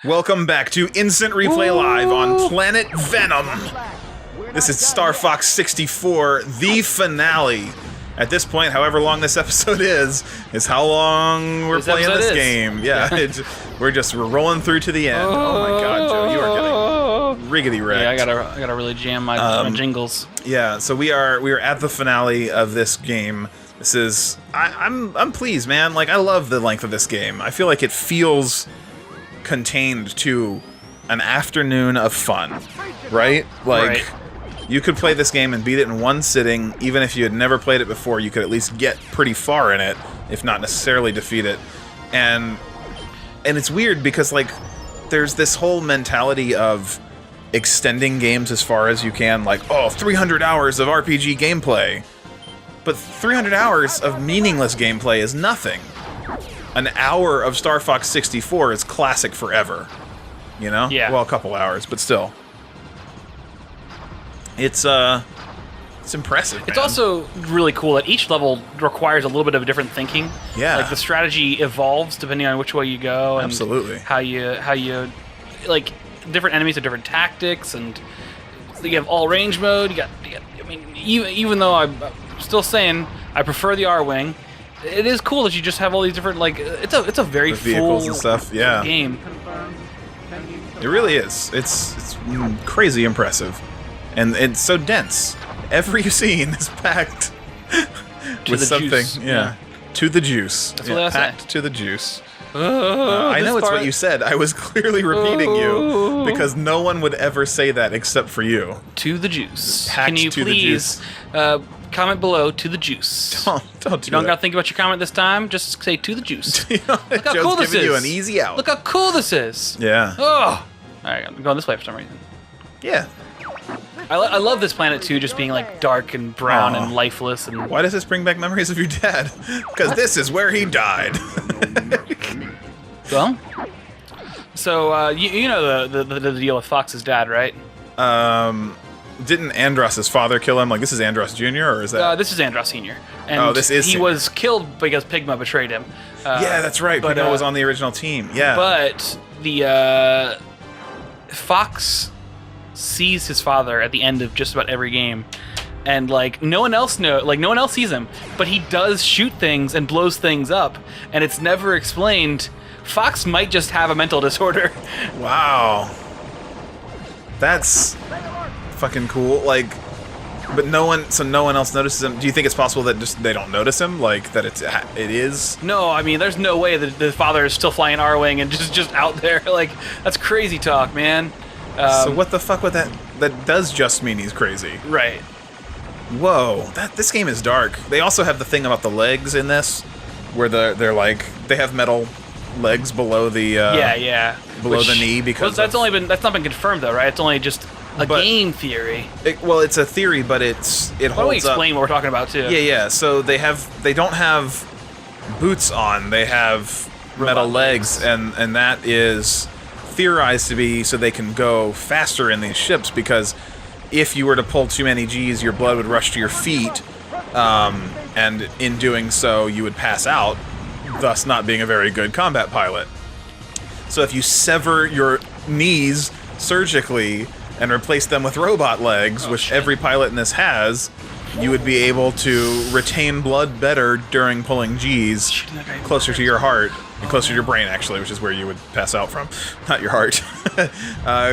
Welcome back to Instant Replay Live on Planet Venom. This is Starfox 64, the finale. At this point, however long this episode is how long we're playing this game. Yeah, we're rolling through to the end. Oh my god, Joe, you are getting riggedy wrecked. Yeah, I gotta really jam my jingles. Yeah, so we are at the finale of this game. This is I'm pleased, man. Like, I love the length of this game. I feel like it feels contained to an afternoon of fun, right? Like, you could play this game and beat it in one sitting. Even if you had never played it before, you could at least get pretty far in it, if not necessarily defeat it. And it's weird because, like, there's this whole mentality of extending games as far as you can, like, oh, 300 hours of RPG gameplay. But 300 hours of meaningless gameplay is nothing. An hour of Star Fox 64 is classic forever. You know? Yeah. Well, a couple hours, but still. It's impressive, It's man. also really cool that each level requires a little bit of different thinking. Yeah. Like, the strategy evolves depending on which way you go. And absolutely. How you, like, different enemies have different tactics, and you have all range mode. You got I mean, even though I'm still saying I prefer the R-Wing, it is cool that you just have all these different, like, it's a very full vehicles and stuff. Yeah. game. It really is. It's crazy impressive. And it's so dense. Every scene is packed with something. Juice. Yeah. To the juice. That's what I say. Packed to the juice. I know it's what you said. I was clearly repeating you because no one would ever say that except for you. To the juice. Packed Can you to the please comment below to the juice? Don't do You don't gotta think about your comment this time. Just say to the juice. Look how cool this giving you is. an easy out. Look how cool this is. Yeah. Oh. All right, I'm going this way for some reason. Yeah. I love this planet too, just being like dark and brown and lifeless. And why does this bring back memories of your dad? Because this is where he died. Well, so you know the deal with Fox's dad, right? Didn't Andross's father kill him? Like, this is Andross Jr., or is that? This is Andross Sr. And this is he Sr. was killed because Pigma betrayed him. Yeah, that's right. But Pigma was on the original team. Yeah. But the Fox sees his father at the end of just about every game, and like no one else sees him, but he does shoot things and blows things up, and it's never explained. Fox might just have a mental disorder. Wow. That's fucking cool. Like, but no one else notices him. Do you think it's possible that just they don't notice him? Like, that it is? No, I mean, there's no way that the father is still flying R-Wing and just out there. Like, that's crazy talk, man. So what the fuck would that does just mean he's crazy. Right. Whoa, this game is dark. They also have the thing about the legs in this, where they're like, they have metal legs below the below the knee, because that's not been confirmed though, right? It's only just a game theory. Well, it's a theory, but it holds up. Why don't we explain what we're talking about too? Yeah. So they don't have boots on. They have metal legs, and that is theorized to be so they can go faster in these ships, because if you were to pull too many G's, your blood would rush to your feet, and in doing so, you would pass out, thus not being a very good combat pilot. So if you sever your knees surgically and replace them with robot legs, which every pilot in this has, you would be able to retain blood better during pulling G's closer to your heart. Closer to your brain, actually, which is where you would pass out from. Not your heart.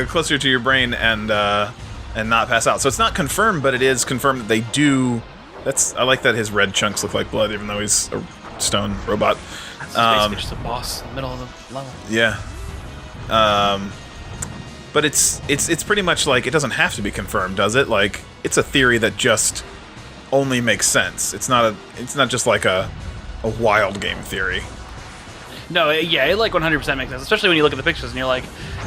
Closer to your brain and not pass out. So it's not confirmed, but it is confirmed that they do. I like that his red chunks look like blood, even though he's a stone robot. That's basically just a boss in the middle of the level. Yeah. But it's pretty much like, it doesn't have to be confirmed, does it? Like, it's a theory that just only makes sense. It's not just like a wild game theory. No, yeah, it like 100% makes sense, especially when you look at the pictures and you're like,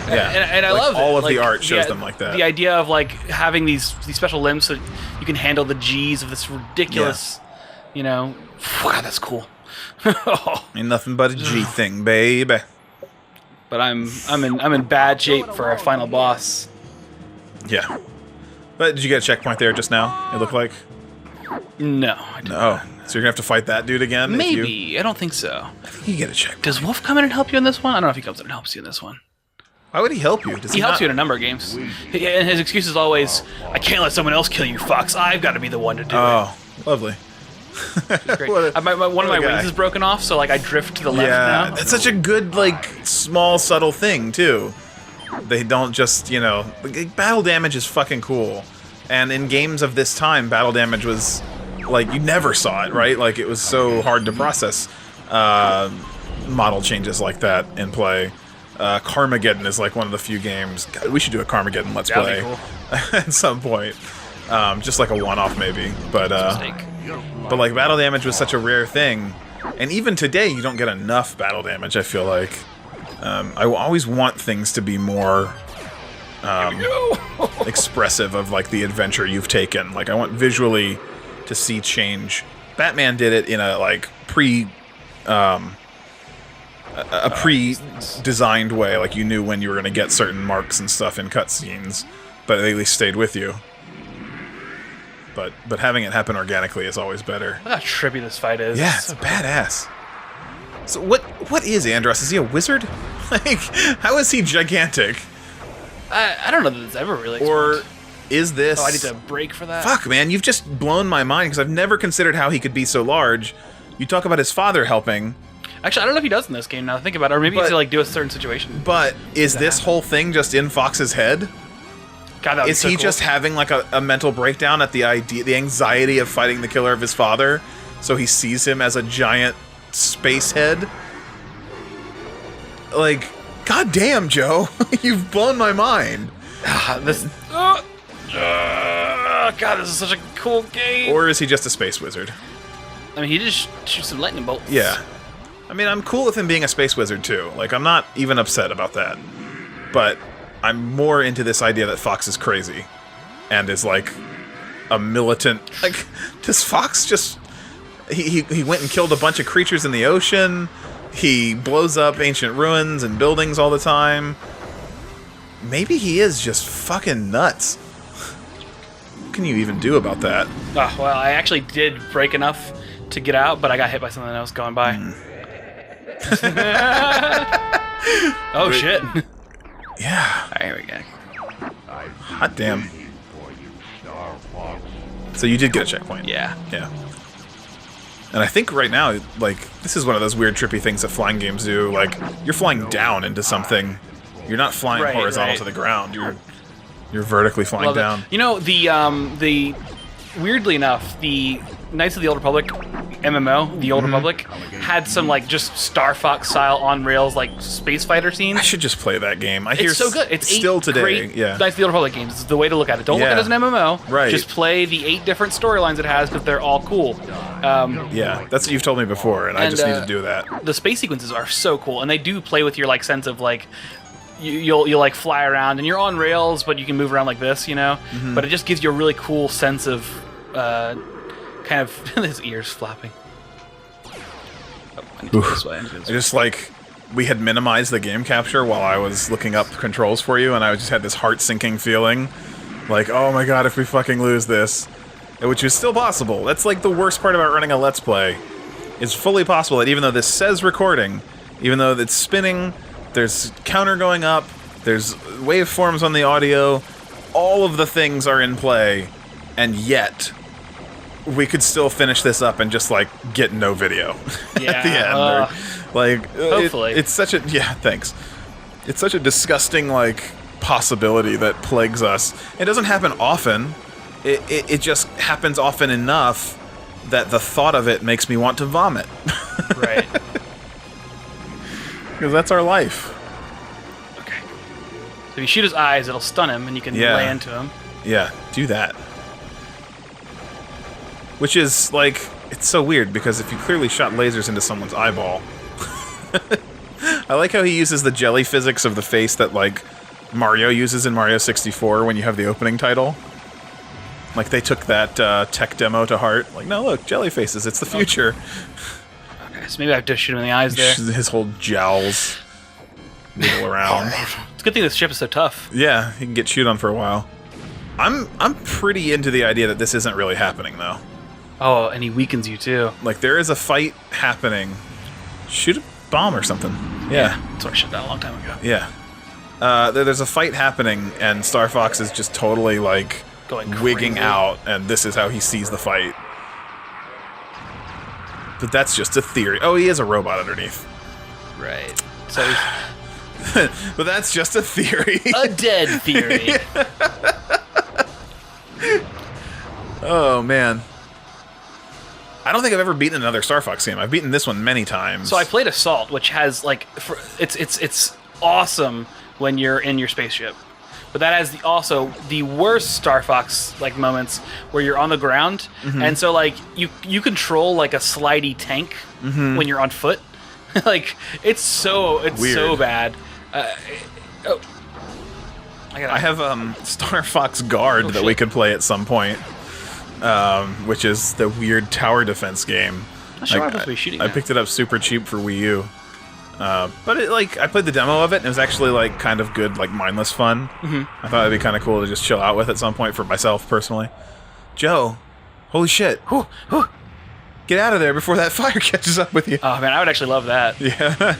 and I like, love all it. of the art shows them like that. The idea of like having these special limbs so you can handle the G's of this ridiculous, you know, wow, that's cool. Ain't nothing but a G thing, baby. But I'm in bad shape for our final boss. Yeah. But did you get a checkpoint there just now? It looked like. No, I did not. So you're gonna have to fight that dude again? Maybe. I don't think so. I think you get a checkpoint. Does Wolf come in and help you in this one? I don't know if he comes in and helps you in this one. Why would he help you? Does He helps not? you in a number of games. And his excuse is always, I can't let someone else kill you, Fox. I've got to be the one to do it. Oh, lovely. Great. One of my guy. wings is broken off, so like I drift to the left now. That's such a good, like, small, subtle thing, too. They don't just, you know... Like, battle damage is fucking cool. And in games of this time, battle damage was... Like, you never saw it, right? Like, it was so hard to process model changes like that in play. Carmageddon is, like, one of the few games... God, we should do a Carmageddon Let's Play Cool. at some point. Just like a one-off, maybe. But, like, battle damage was such a rare thing. And even today, you don't get enough battle damage, I feel like. I always want things to be more expressive of, like, the adventure you've taken. Like, I want visually to see change. Batman did it in a, like, pre-designed way. Like, you knew when you were going to get certain marks and stuff in cutscenes, but they at least stayed with you. But having it happen organically is always better. Look how trippy this fight is. Yeah, it's badass. So what is Andros? Is he a wizard? Like, how is he gigantic? I don't know that it's ever really Or explained. is this... Oh, I need to break for that? Fuck, man, you've just blown my mind, because I've never considered how he could be so large. You talk about his father helping. Actually, I don't know if he does in this game now that I think about it, or maybe he's to like do a certain situation. But is this whole thing just in Fox's head? God, that would be Is so he cool. just having like a mental breakdown at the anxiety of fighting the killer of his father, so he sees him as a giant space head? Like, goddamn, Joe, you've blown my mind. God, this is such a cool game. Or is he just a space wizard? I mean, he just shoots some lightning bolts. Yeah. I mean, I'm cool with him being a space wizard, too. Like, I'm not even upset about that. But I'm more into this idea that Fox is crazy. And is, like, a militant... Like, does Fox just... He went and killed a bunch of creatures in the ocean. He blows up ancient ruins and buildings all the time. Maybe he is just fucking nuts. What can you even do about that? Oh, well, I actually did break enough to get out, but I got hit by something else going by. Oh, shit. Yeah. Alright, here we go. Hot damn. So you did get a checkpoint. Yeah. Yeah. And I think right now, like, this is one of those weird trippy things that flying games do. Like, you're flying down into something. You're not flying horizontal to the ground. You're vertically flying Love down. it. You know, the weirdly enough, the Knights of the Old Republic MMO, the Old Republic, had some like just Starfox style on rails like space fighter scenes. I should just play that game. I hear It's so good. It's still eight today. great Yeah. Knights of the Old Republic games. It's the way to look at it. Don't look at it as an MMO. Right. Just play the 8 different storylines it has because they're all cool. Yeah, that's what you've told me before, and I just need to do that. The space sequences are so cool, and they do play with your like sense of like you'll like fly around and you're on rails, but you can move around like this, you know. But it just gives you a really cool sense of kind of his ears flapping. Oh, I need to go this way. I need to go this I way. just like we had minimized the game capture while I was looking up controls for you, and I just had this heart-sinking feeling, like, oh my god, if we fucking lose this, which is still possible. That's like the worst part about running a Let's Play. It's fully possible that even though this says recording, even though it's spinning, there's counter going up, there's waveforms on the audio, all of the things are in play, and yet we could still finish this up and just like get no video at the end. Like, hopefully. it's such a thanks. It's such a disgusting like possibility that plagues us. It doesn't happen often. It just happens often enough that the thought of it makes me want to vomit. Right. Because that's our life. Okay. So if you shoot his eyes, it'll stun him, and you can lay into him. Yeah, do that. Which is, like, it's so weird, because if you clearly shot lasers into someone's eyeball... I like how he uses the jelly physics of the face that, like, Mario uses in Mario 64 when you have the opening title. Like, they took that tech demo to heart. Like, no, look, jelly faces, it's the future. Okay, so maybe I have to shoot him in the eyes there. His whole jowls wiggle around. It's a good thing this ship is so tough. Yeah, he can get chewed on for a while. I'm pretty into the idea that this isn't really happening, though. Oh, and he weakens you, too. Like, there is a fight happening. Shoot a bomb or something. Yeah. That's why I shot that a long time ago. Yeah. There's a fight happening, and Starfox is just totally, like, wigging out, and this is how he sees the fight. But that's just a theory. Oh, he is a robot underneath. Right. So but that's just a theory. A dead theory. Oh, man. I don't think I've ever beaten another Star Fox game. I've beaten this one many times. So I played Assault, which has like it's awesome when you're in your spaceship, but that has also the worst Star Fox like moments where you're on the ground, and so like you control like a slidey tank when you're on foot. Like it's weird. So bad. I have Star Fox Guard that we could play at some point. Which is the weird tower defense game. I picked it up super cheap for Wii U. But I played the demo of it, and it was actually like kind of good, like mindless fun. I thought it'd be kind of cool to just chill out with at some point for myself personally. Joe, holy shit! Get out of there before that fire catches up with you. Oh man, I would actually love that. Yeah.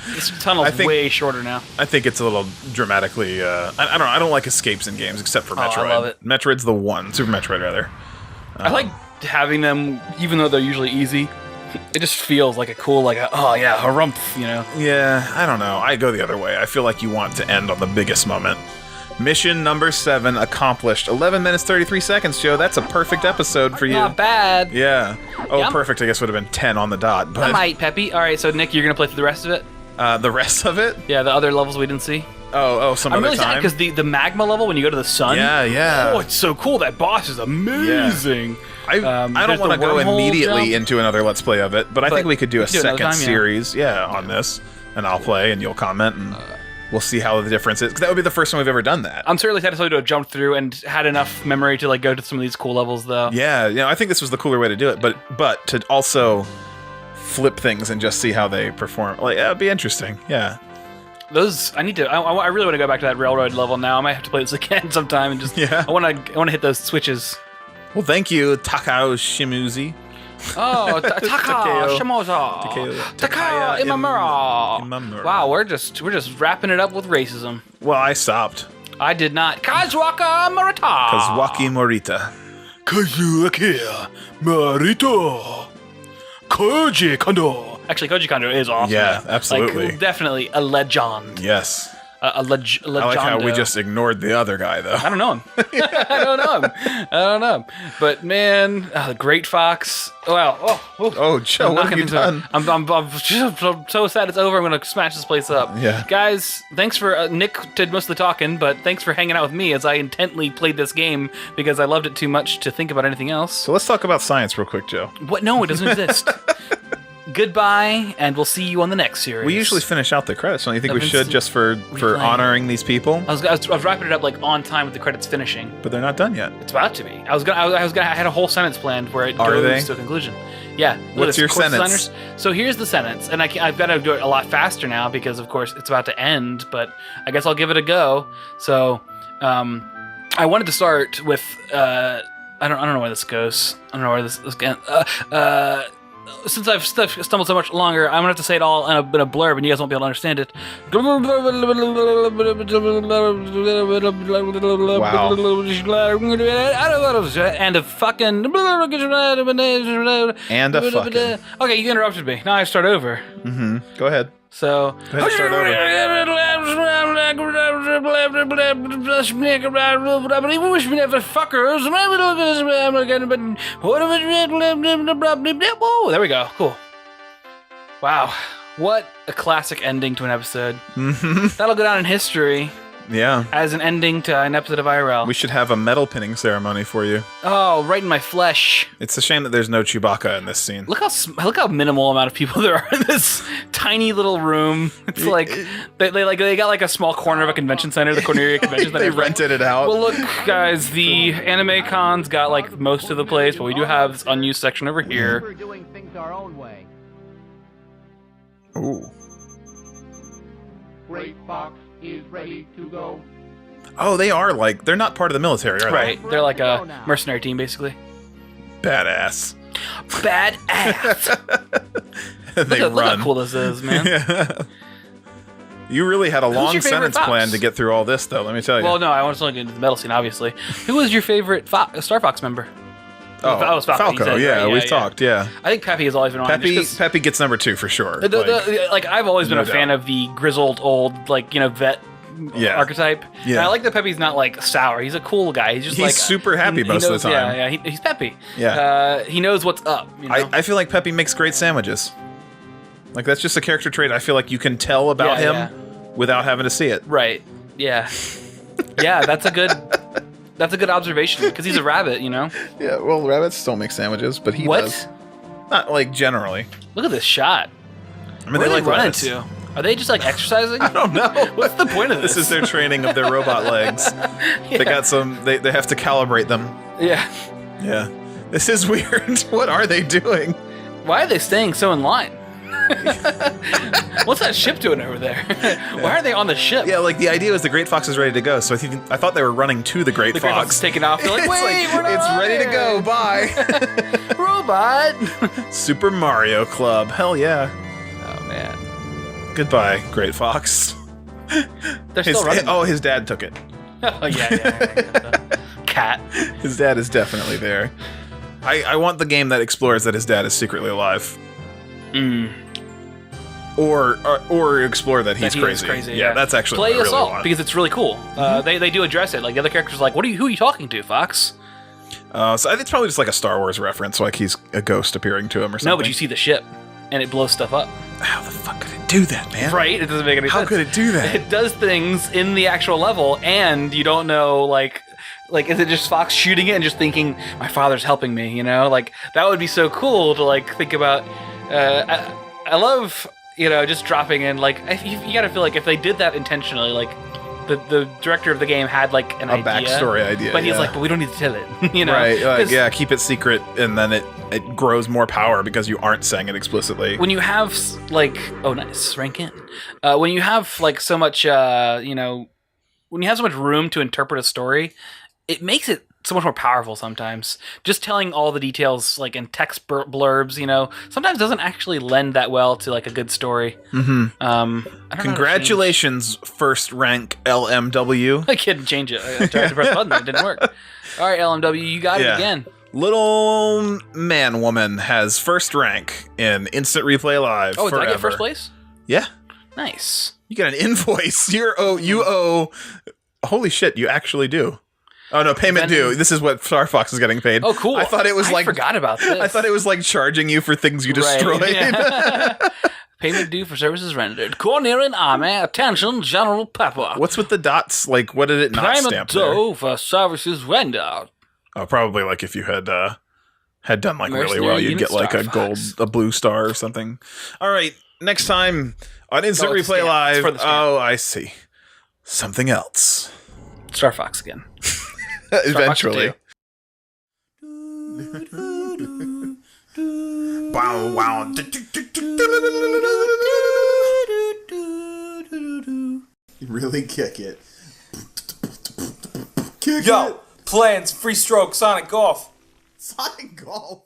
This tunnel's way shorter now. I think it's a little dramatically. I don't like escapes in games except for Metroid. I love it. Metroid's the one. Super Metroid, rather. I like having them, even though they're usually easy. It just feels like a cool, harumph, you know? Yeah, I don't know. I go the other way. I feel like you want to end on the biggest moment. Mission number 7 accomplished. 11 minutes, 33 seconds, Joe. That's a perfect episode for you. Not bad. Yeah. Oh, perfect, I guess would have been 10 on the dot. But I might, Peppy. All right, so Nick, you're going to play through the rest of it? The rest of it? Yeah, the other levels we didn't see. Some other time? I'm really sad because the magma level, when you go to the sun... Yeah. Oh, it's so cool. That boss is amazing. Yeah. I don't want to go immediately into another Let's Play of it, but I think we could do a second series on this. And I'll play, and you'll comment, and we'll see how the difference is. Because that would be the first time we've ever done that. I'm certainly satisfied to have jumped through and had enough memory to go to some of these cool levels, though. Yeah, I think this was the cooler way to do it, but to also flip things and just see how they perform. It'd be interesting. Yeah. Those I really want to go back to that railroad level now. I might have to play this again sometime and just I want to hit those switches. Well, thank you, Takao Shimuzi. Oh, Takao Shimoza. Takao Imamura. Wow, we're just wrapping it up with racism. Well, I stopped. I did not. KAZUAKI MORITA. KAZUAKI MORITA. KAZUAKI MORITA. KOJI KONDO. Actually, KOJI KONDO is awesome. Yeah, absolutely. Definitely a legend. Yes. A legend. I like how we just ignored the other guy, though. I don't know him. I don't know him. But man, the Great Fox. Wow. Oh, Joe, what have you done? I'm so sad it's over. I'm gonna smash this place up. Yeah. Guys, thanks for Nick did most of the talking, but thanks for hanging out with me as I intently played this game because I loved it too much to think about anything else. So let's talk about science real quick, Joe. What? No, it doesn't exist. Goodbye, and we'll see you on the next series. We usually finish out the credits. Don't you think we should, just for honoring these people? I was wrapping it up on time with the credits finishing. But they're not done yet. It's about to be. I had a whole sentence planned where it goes to a conclusion. Yeah. What's your sentence? Designers. So here's the sentence, and I've got to do it a lot faster now because, of course, it's about to end. But I guess I'll give it a go. So, I wanted to start with. I don't know where this goes. I don't know where this goes. Since I've stumbled so much longer, I'm gonna have to say it all in a blurb, and you guys won't be able to understand it. Wow. And a fucking. Okay, you interrupted me. Now I start over. Go ahead. So. Go ahead, start over. There we go. Cool. Wow. What a classic ending to an episode. That'll go down in history. Yeah. As an ending to an episode of IRL. We should have a medal pinning ceremony for you. Oh, right in my flesh. It's a shame that there's no Chewbacca in this scene. Look how minimal amount of people there are in this tiny little room. It's like they got a small corner of a convention center, the Cornerian Convention Center. They rented it out. Well, look, guys, the anime con's got most of the place, but we do have this unused section over here. We're doing things our own way. Ooh. Great Fox is ready to go. Oh, they are they're not part of the military, are they? Right. They're like a mercenary team, basically. Badass. Badass. They run. Look how cool this is, man. You really had a long your favorite sentence Fox? plan to get through all this, though. Let me tell you. Well, no, I want to get into the metal scene, obviously. Who was your favorite Star Fox member? Oh, Falco. Yeah, we've talked. Yeah, I think Peppy has always been on. Peppy gets number 2 for sure. Like I've always been a fan of the grizzled old, like vet archetype. Yeah, and I like that Peppy's not like sour. He's a cool guy. He's just he's super happy most of the time. Yeah, he's Peppy. Yeah, he knows what's up. You know? I feel like Peppy makes great sandwiches. Like that's just a character trait. I feel like you can tell about him without having to see it. Right. Yeah. Yeah, that's a good observation because he's a rabbit, you know. Yeah, well, rabbits don't make sandwiches, but he does. Not like generally. Look at this shot. I mean, Where they are they running to? Are they just like exercising? I don't know. What's the point of this? This is their training of their robot legs. They got some. They have to calibrate them. Yeah. Yeah. This is weird. What are they doing? Why are they staying so in line? What's that ship doing over there? Why are they on the ship? Yeah, like the idea was the Great Fox is ready to go, so I thought they were running to the Great Fox. The Great Fox is taking off. They're like, wait, we're not it's ready to go. Bye. Robot. Super Mario Club. Hell yeah. Oh man. Goodbye, Great Fox. They're still running. Oh, his dad took it. Oh yeah. Cat. His dad is definitely there. I want the game that explores that his dad is secretly alive. Or explore that he's crazy. Yeah, that's actually play what I really Assault want. because it's really cool. They do address it. Like the other characters, are like, who are you talking to, Fox? So I think it's probably just like a Star Wars reference, like he's a ghost appearing to him or something. No, but you see the ship, and it blows stuff up. How the fuck could it do that, man? Right? It doesn't make any sense. How could it do that? It does things in the actual level, and you don't know, like, is it just Fox shooting it and just thinking, my father's helping me, you know? Like, that would be so cool to, like, think about. I love, just dropping in, like, you gotta feel like if they did that intentionally, like, the director of the game had, like, a backstory idea, but he's like, but we don't need to tell it, you know? Right, like, keep it secret, and then it grows more power because you aren't saying it explicitly. When you have, like, oh, nice, rank in. When you have, like, so much, when you have so much room to interpret a story, it makes it so much more powerful sometimes. Just telling all the details, like, in text blurbs, sometimes doesn't actually lend that well to, like, a good story. Mm-hmm. Congratulations, first rank LMW. I couldn't change it. I tried to press the button, it didn't work. All right, LMW, you got it again. Little Man Woman has first rank in Instant Replay Live. Oh, forever. Did I get first place? Yeah. Nice. You get an invoice. You owe. Holy shit, you actually do. Oh no, payment due. This is what Starfox is getting paid. Oh, cool. I thought it was I forgot about this. I thought it was like charging you for things you destroyed. Yeah. Payment due for services rendered. Cornerian Army, attention, Gen.Pepper. What's with the dots? Like, what did it not stamp there? Payment due for services rendered. Oh, probably like if you had done like Mercenary really well, you'd Unit get like Starfox. a blue star or something. All right, next time on Instant Replay Live. Oh, I see. Something else. Starfox again. Eventually. Wow, wow. Really kick it. Yo, plans, free stroke, Sonic Golf. Sonic Golf.